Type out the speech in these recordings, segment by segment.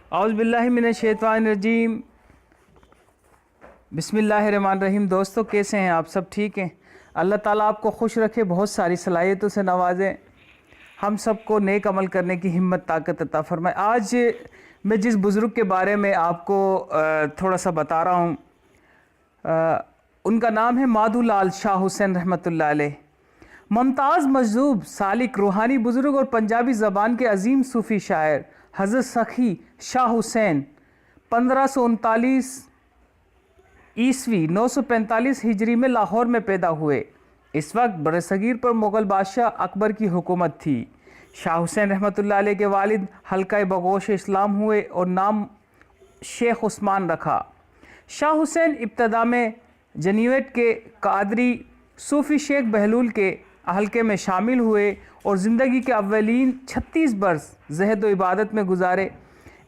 औज़ बिल्लाहि मिनश्शैतानिर्रजीम। बिस्मिल्लाहिर्रहमानिर्रहीम। दोस्तों, कैसे हैं आप? सब ठीक हैं? अल्लाह ताला आपको खुश रखे, बहुत सारी सलाहियतों से नवाजें, हम सबको नेक अमल करने की हिम्मत ताकत अता फरमाए। आज मैं जिस बुज़ुर्ग के बारे में आपको थोड़ा सा बता रहा हूँ, उनका नाम है माधोलाल शाह हुसैन रहमतुल्लाह अलैह। मुमताज़ मजदूब सालिक रूहानी बुज़ुर्ग और पंजाबी ज़बान के अजीम सूफ़ी शायर हज़रत सखी शाह हुसैन 1539 ईस्वी 945 हिजरी में लाहौर में पैदा हुए। इस वक्त बरसगीर पर मुग़ल बादशाह अकबर की हुकूमत थी। शाह हुसैन रहमतुल्लाह अलैह के वालिद हल्का बगोश इस्लाम हुए और नाम शेख उस्मान रखा। शाह हुसैन इब्तदा में जनीवेट के कादरी सूफ़ी शेख बहलूल के हल्के में शामिल हुए और ज़िंदगी के अव्वलीन 36 बरस ज़हद व इबादत में गुजारे।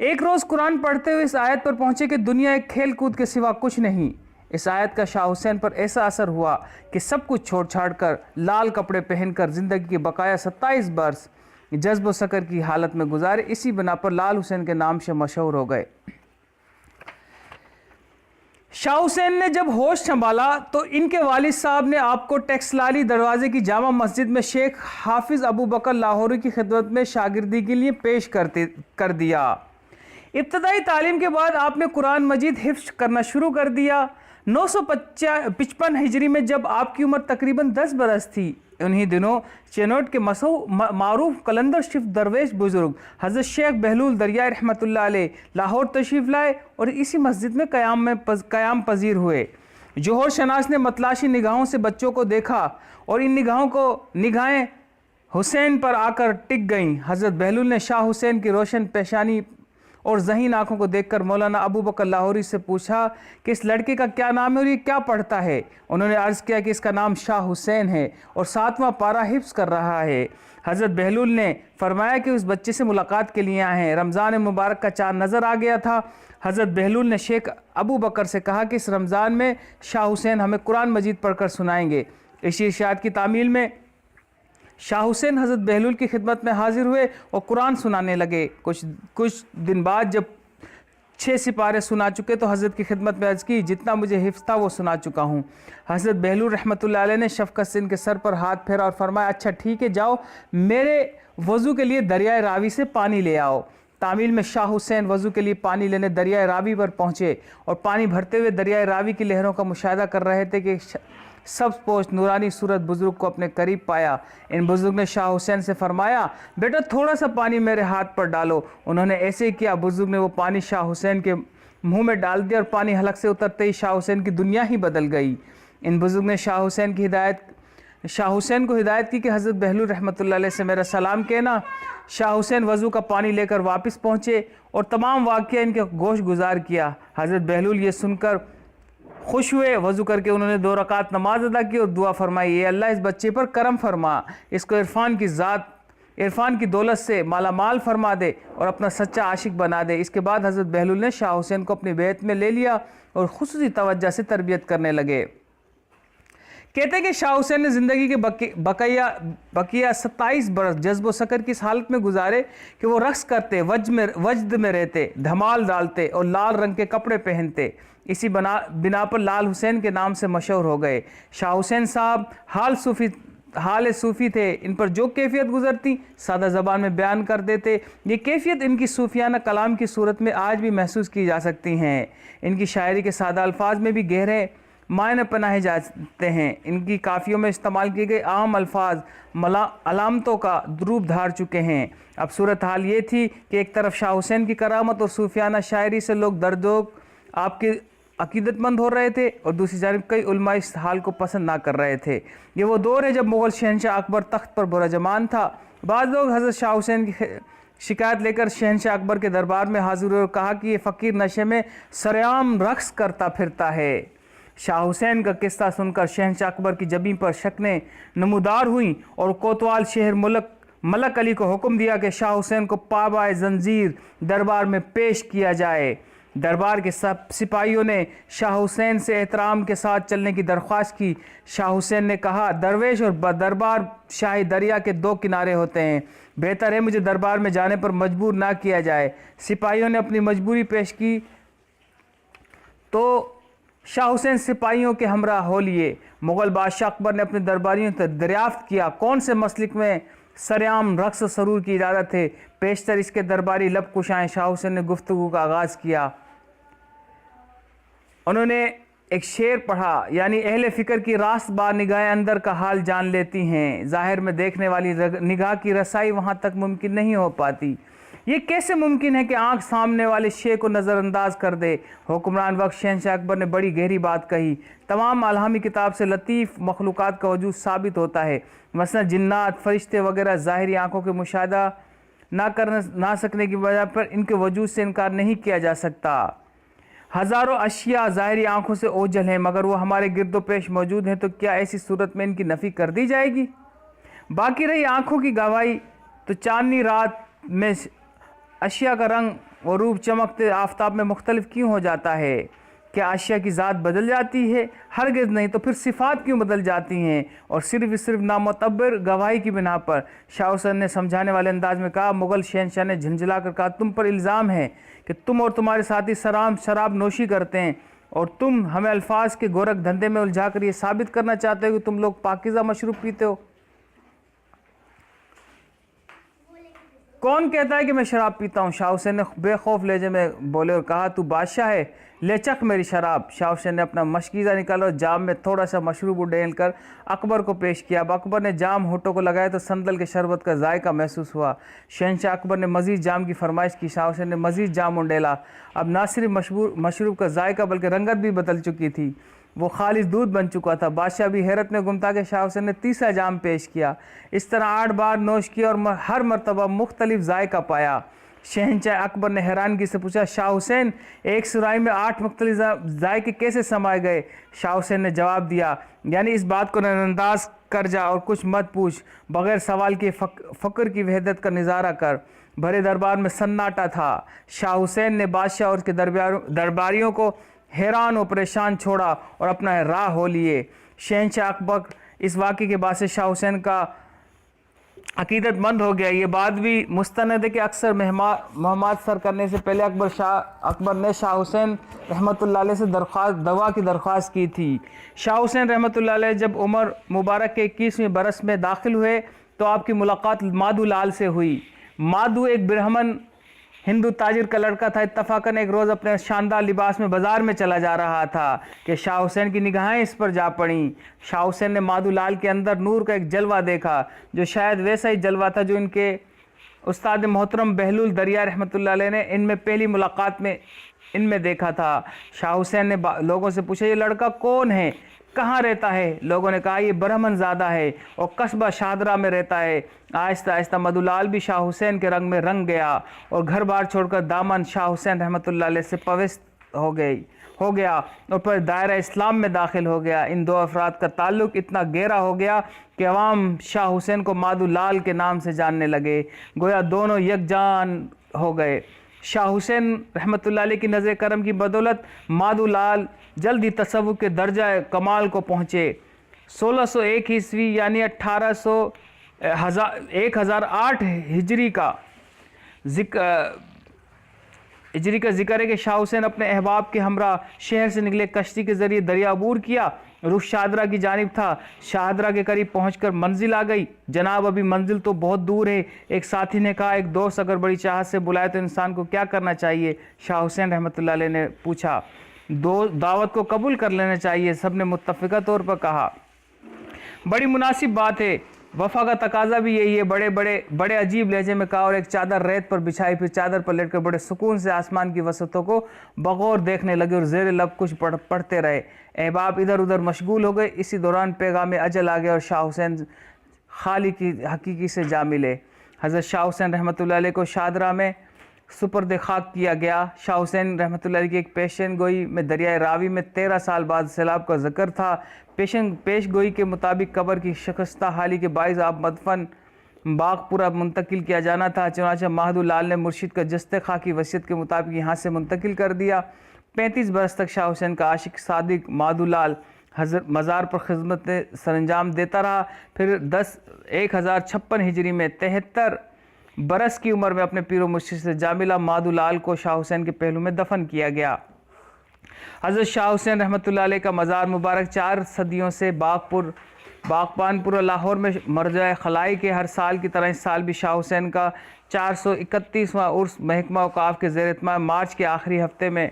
एक रोज़ कुरान पढ़ते हुए इस आयत पर पहुँचे कि दुनिया एक खेल कूद के सिवा कुछ नहीं। इस आयत का शाह हुसैन पर ऐसा असर हुआ कि सब कुछ छोड़ छाड़ कर लाल कपड़े पहनकर ज़िंदगी के बकाया 27 बरस जज्ब व सकर की हालत में गुजारे। इसी बिना पर लाल हुसैन के नाम से मशहूर हो गए। शाह हुसैन ने जब होश संभाला तो इनके वालिद साहब ने आपको टेक्सलाली दरवाजे की जामा मस्जिद में शेख हाफिज़ अबू बकर लाहौरी की खिदमत में शागिर्दी के लिए पेश कर दिया। इब्तदाई तालीम के बाद आपने कुरान मजीद हिफ्ज़ करना शुरू कर दिया। 955 हिजरी में जब आपकी उम्र तकरीबन 10 बरस थी, उन्हीं दिनों चेनोट के मारूफ कलंदर शिफ दरवेश बुजुर्ग हज़रत शेख बहलूल दरियाई रहमतुल्लाह अलैह लाहौर तशरीफ़ लाए और इसी मस्जिद में क़याम पजीर हुए। जोहर शनास ने मतलाशी निगाहों से बच्चों को देखा और इन निगाहें हुसैन पर आकर टिक गईं। हज़रत बहलूल ने शाह हुसैन की रोशन पेशानी और ज़हीन आँखों को देखकर मौलाना अबू बकर लाहौरी से पूछा कि इस लड़के का क्या नाम है और ये क्या पढ़ता है। उन्होंने अर्ज़ किया कि इसका नाम शाह हुसैन है और 7वां पारा हिफ्ज़ कर रहा है। हज़रत बहलूल ने फरमाया कि उस बच्चे से मुलाकात के लिए आए हैं। रमज़ान मुबारक का चाँद नज़र आ गया था। हज़रत बहलूल ने शेख अबू बकर से कहा कि इस रमज़ान में शाह हुसैन हमें कुरान मजीद पढ़कर सुनाएंगे। इसी इरशाद की तामील में शाह हुसैन हज़रत बहलूल की खिदमत में हाजिर हुए और कुरान सुनाने लगे। कुछ दिन बाद जब 6 सिपारे सुना चुके तो हज़रत की खिदमत में अर्ज़ की, जितना मुझे हिफ्ज़ था वो सुना चुका हूँ। हज़रत बहलूल रहमतुल्लाह अलैह ने शफ़क़त से इनके सर पर हाथ फेरा और फरमाया, अच्छा ठीक है, जाओ मेरे वज़ू के लिए दरियाए रावी से पानी ले आओ। तामील में शाह हुसैन वज़ू के लिए पानी लेने दरियाए रावी पर पहुँचे और पानी भरते हुए दरियाए रावी की लहरों का मुशाहिदा कर रहे थे कि सब्ज़ पोश नूरानी सूरत बुज़ुर्ग को अपने करीब पाया। इन बुज़ुर्ग ने शाह हुसैन से फरमाया, बेटा थोड़ा सा पानी मेरे हाथ पर डालो। उन्होंने ऐसे ही किया। बुज़ुर्ग ने वो पानी शाह हुसैन के मुंह में डाल दिया और पानी हलक से उतरते ही शाह हुसैन की दुनिया ही बदल गई। इन बुज़ुर्ग ने शाह हुसैन को हिदायत की कि हज़रत बहलूल रहमतुल्लाह अलैह से मेरा सलाम कहना। शाह हुसैन वज़ू का पानी लेकर वापस पहुँचे और तमाम वाक़या इनके गोश गुजार किया। हज़रत बहलूल ये सुनकर खुश हुए। वज़ू करके उन्होंने 2 रकात नमाज अदा की और दुआ फरमाई, ये अल्लाह इस बच्चे पर करम फरमा, इसको इरफान की दौलत से माला माल फरमा दे और अपना सच्चा आशिक बना दे। इसके बाद हज़रत बहलूल ने शाह हुसैन को अपनी बैत में ले लिया और खुसूसी तवज्जो से तरबियत करने लगे। कहते हैं कि शाह हुसैन ने ज़िंदगी के बकिया 27 बरस जज्ब व सकर की इस हालत में गुजारे कि वो रक्स करते, वजद में रहते, धमाल डालते और लाल रंग के कपड़े पहनते। इसी बिना पर लाल हुसैन के नाम से मशहूर हो गए। शाह हुसैन साहब हाल सूफ़ी थे। इन पर जो कैफियत गुजरती सादा ज़बान में बयान कर देते। ये कैफियत इनकी सूफियाना कलाम की सूरत में आज भी महसूस की जा सकती हैं। इनकी शायरी के सादा अल्फाज में भी गहरे मायने पनाहे जाते हैं। इनकी काफ़ियों में इस्तेमाल किए गए आम अल्फाज अलामतों का रूप धार चुके हैं। अब सूरत हाल ये थी कि एक तरफ शाह हुसैन की करामत और सूफियाना शायरी से लोग दर्दोक आपके अकीदतमंद हो रहे थे और दूसरी जानिब कई उलमा इस हाल को पसंद ना कर रहे थे। ये वो दौर है जब मुग़ल शहनशाह अकबर तख्त पर बुरजमान था। बाद लोग हज़रत शाह हुसैन की शिकायत लेकर शहनशाह अकबर के दरबार में हाजिर हुए और कहा कि ये फ़कीर नशे में सरेआम रक़्स करता फिरता है। शाह हुसैन का किस्सा सुनकर शहनशाह अकबर की जबीं पर शक्लें नमूदार हुईं और कोतवाल शहर मलक अली को हुक्म दिया कि शाह हुसैन को पाबाए जंजीर दरबार में पेश किया जाए। दरबार के सब सिपाहियों ने शाह हुसैन से एहतराम के साथ चलने की दरख्वास्त की। शाह हुसैन ने कहा, दरवेश और दरबार शाही दरिया के 2 किनारे होते हैं, بہتر ہے مجھے دربار میں جانے پر مجبور نہ کیا جائے۔ سپاہیوں نے اپنی مجبوری پیش کی تو شاہ حسین سپاہیوں کے ہمراہ ہو لیے۔ مغل بادشاہ اکبر نے اپنے درباریوں سے دریافت کیا کون سے مسلک میں سرعام رقص و سرور کی اجازت ہے۔ پیشتر اس کے درباری لب کشائیں۔ شاہ حسین نے گفتگو کا آغاز کیا۔ انہوں نے ایک شعر پڑھا، یعنی اہل فکر کی راست بار نگاہیں اندر کا حال جان لیتی ہیں، ظاہر میں دیکھنے والی نگاہ کی رسائی وہاں تک ممکن نہیں ہو پاتی۔ یہ کیسے ممکن ہے کہ آنکھ سامنے والے شے کو نظر انداز کر دے؟ حکمران وقت شہنشاہ اکبر نے بڑی گہری بات کہی۔ تمام الہامی کتاب سے لطیف مخلوقات کا وجود ثابت ہوتا ہے، مثلا جنات، فرشتے وغیرہ ظاہری آنکھوں کے مشاہدہ نہ سکنے کی وجہ پر ان کے وجود سے انکار نہیں کیا جا سکتا۔ ہزاروں اشیاء ظاہری آنکھوں سے اوجھل ہیں، مگر وہ ہمارے گرد و پیش موجود ہیں، تو کیا ایسی صورت میں ان کی نفی کر دی جائے گی؟ باقی رہی آنکھوں کی گواہی، تو چاندنی رات میں اشیاء کا رنگ و روپ چمکتے آفتاب میں مختلف کیوں ہو جاتا ہے؟ کیا اشیاء کی ذات بدل جاتی ہے؟ ہرگز نہیں، تو پھر صفات کیوں بدل جاتی ہیں؟ اور صرف نامعتبر گواہی کی بنا پر؟ شاہ حسین نے سمجھانے والے انداز میں کہا۔ مغل شہنشاہ نے جھنجھلا کر کہا، تم پر الزام ہے کہ تم اور تمہارے ساتھی شراب نوشی کرتے ہیں، اور تم ہمیں الفاظ کے گورکھ دھندے میں الجھا کر یہ ثابت کرنا چاہتے ہو کہ تم لوگ پاکیزہ مشروب پیتے ہو۔ کون کہتا ہے کہ میں شراب پیتا ہوں؟ شاہ حسین نے بے خوف لہجے میں بولے اور کہا، تو بادشاہ ہے، لے چکھ میری شراب۔ شاہ حسین نے اپنا مشکیزہ نکالا اور جام میں تھوڑا سا مشروب اڈیل کر اکبر کو پیش کیا۔ اب اکبر نے جام ہونٹوں کو لگایا تو سندل کے شربت کا ذائقہ محسوس ہوا۔ شہنشاہ اکبر نے مزید جام کی فرمائش کی۔ شاہ حسین نے مزید جام اڈیلا۔ اب نہ صرف مشروب کا ذائقہ بلکہ رنگت بھی بدل چکی تھی، وہ خالص دودھ بن چکا تھا۔ بادشاہ بھی حیرت میں گم تھا کہ شاہ حسین نے تیسرا جام پیش کیا۔ اس طرح 8 بار نوش کیا اور ہر مرتبہ مختلف ذائقہ پایا۔ شہنشاہ اکبر نے حیرانگی سے پوچھا، شاہ حسین، ایک سرائی میں 8 مختلف ذائقے کیسے سمائے گئے؟ شاہ حسین نے جواب دیا، یعنی اس بات کو نظر انداز کر جا اور کچھ مت پوچھ، بغیر سوال کے فقر کی وحدت کا نظارہ کر۔ بھرے دربار میں سناٹا تھا۔ شاہ حسین نے بادشاہ اور اس کے درباریوں کو حیران و پریشان چھوڑا اور اپنا راہ ہو لیے۔ شہنشاہ اکبر اس واقعے کے بعد سے شاہ حسین کا عقیدت مند ہو گیا۔ یہ بات بھی مستند ہے کہ اکثر مہمات سر کرنے سے پہلے اکبر نے شاہ حسین رحمۃ اللہ علیہ سے دوا کی درخواست کی تھی۔ شاہ حسین رحمۃ اللہ علیہ جب عمر مبارک کے 21ویں برس میں داخل ہوئے تو آپ کی ملاقات مادھو لال سے ہوئی۔ مادھو ایک برہمن ہندو تاجر کا لڑکا تھا۔ اتفاقاً ایک روز اپنے شاندار لباس میں بازار میں چلا جا رہا تھا کہ شاہ حسین کی نگاہیں اس پر جا پڑیں۔ شاہ حسین نے مادھو لال کے اندر نور کا ایک جلوہ دیکھا، جو شاید ویسا ہی جلوہ تھا جو ان کے استاد محترم بہلول دریا رحمۃ اللہ علیہ نے ان میں پہلی ملاقات میں ان میں دیکھا تھا۔ شاہ حسین نے لوگوں سے پوچھا، یہ لڑکا کون ہے، کہاں رہتا ہے؟ لوگوں نے کہا، یہ برہمن زادہ ہے اور قصبہ شاہدرہ میں رہتا ہے۔ آہستہ آہستہ مادھو لال بھی شاہ حسین کے رنگ میں رنگ گیا اور گھر بار چھوڑ کر دامن شاہ حسین رحمۃ اللہ علیہ سے پوست ہو گیا اور پھر دائرہ اسلام میں داخل ہو گیا۔ ان دو افراد کا تعلق اتنا گہرا ہو گیا کہ عوام شاہ حسین کو مادھو لال کے نام سے جاننے لگے، گویا دونوں یکجان ہو گئے۔ شاہ حسین رحمۃ اللہ علیہ کی نظر کرم کی بدولت مادھو لال جلد ہی تصوف کے درجہ کمال کو پہنچے۔ 1601 عیسوی یعنی 1008 ہجری کا ذکر ہے کہ شاہ حسین اپنے احباب کے ہمراہ شہر سے نکلے، کشتی کے ذریعے دریا عبور کیا، رخ شاہدرہ کی جانب تھا۔ شاہدرہ کے قریب پہنچ کر منزل آ گئی۔ جناب ابھی منزل تو بہت دور ہے، ایک ساتھی نے کہا، ایک دوست اگر بڑی چاہت سے بلائے تو انسان کو کیا کرنا چاہیے؟ شاہ حسین رحمۃ اللہ علیہ نے پوچھا۔ دعوت کو قبول کر لینا چاہیے، سب نے متفقہ طور پر کہا۔ بڑی مناسب بات ہے، وفا کا تقاضا بھی یہی ہے، بڑے عجیب لہجے میں کہا اور ایک چادر ریت پر بچھائی، پھر چادر پر لیٹ کر بڑے سکون سے آسمان کی وسعتوں کو بغور دیکھنے لگے اور زیر لب کچھ پڑھتے رہے۔ احباب ادھر ادھر مشغول ہو گئے۔ اسی دوران پیغام اجل آ گیا اور شاہ حسین خالق کی حقیقی سے جا ملے۔ حضرت شاہ حسین رحمۃ اللہ علیہ کو شاہدرہ میں سپرد خاک کیا گیا۔ شاہ حسین رحمۃ اللہ علیہ کی ایک پیشن گوئی میں دریائے راوی میں 13 سال بعد سیلاب کا ذکر تھا۔ پیش گوئی کے مطابق قبر کی شکستہ حالی کے باعث آپ مدفن باغ پورا منتقل کیا جانا تھا، چنانچہ مادھو لال نے مرشد کا جست خاک کی وصیت کے مطابق یہاں سے منتقل کر دیا۔ 35 برس تک شاہ حسین کا عاشق صادق مادھو لال مزار پر خدمت سر انجام دیتا رہا۔ پھر 1056 ہجری میں 73 बरस की उम्र में अपने पीर व मुर्शिद से जामिला मादुलाल को शाह हुसैन के पहलू में दफन किया गया। हज़रत शाह हुसैन रहमतुल्लाह अलैह का मज़ार मुबारक 4 सदियों से बागबानपुर लाहौर में मरजा खलाई के हर साल की तरह इस साल भी शाह हुसैन का 431वां उर्स महकमा औक़ाफ़ के ज़ेर एहतमाम मार्च के आखिरी हफ्ते में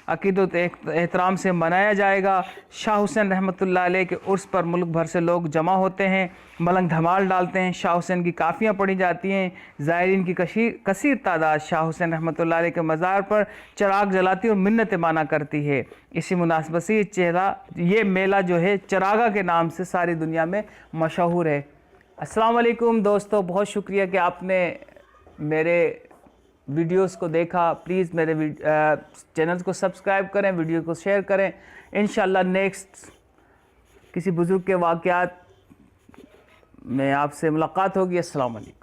अक़ीदत एहतराम से मनाया जाएगा। शाह हुसैन रहमतुल्लाह अलैह के उर्स पर मुल्क भर से लोग जमा होते हैं, मलंग धमाल डालते हैं, शाह हुसैन की काफ़ियाँ पढ़ी जाती हैं। ज़ायरीन की कसीर तादाद शाह हुसैन रहमतुल्लाह अलैह के मज़ार पर चिराग जलाती और मिन्नतें माना करती है। इसी मुनासिबत से ये मेला जो है चरागा के नाम से सारी दुनिया में मशहूर है। अस्सलाम वालेकुम दोस्तों, बहुत शुक्रिया कि आपने मेरे वीडियोस को देखा। प्लीज़ मेरे चैनल को सब्सक्राइब करें, वीडियो को शेयर करें। इंशाअल्लाह नेक्स्ट किसी बुज़ुर्ग के वाक़यात में आपसे मुलाकात होगी। अस्सलाम वालेकुम।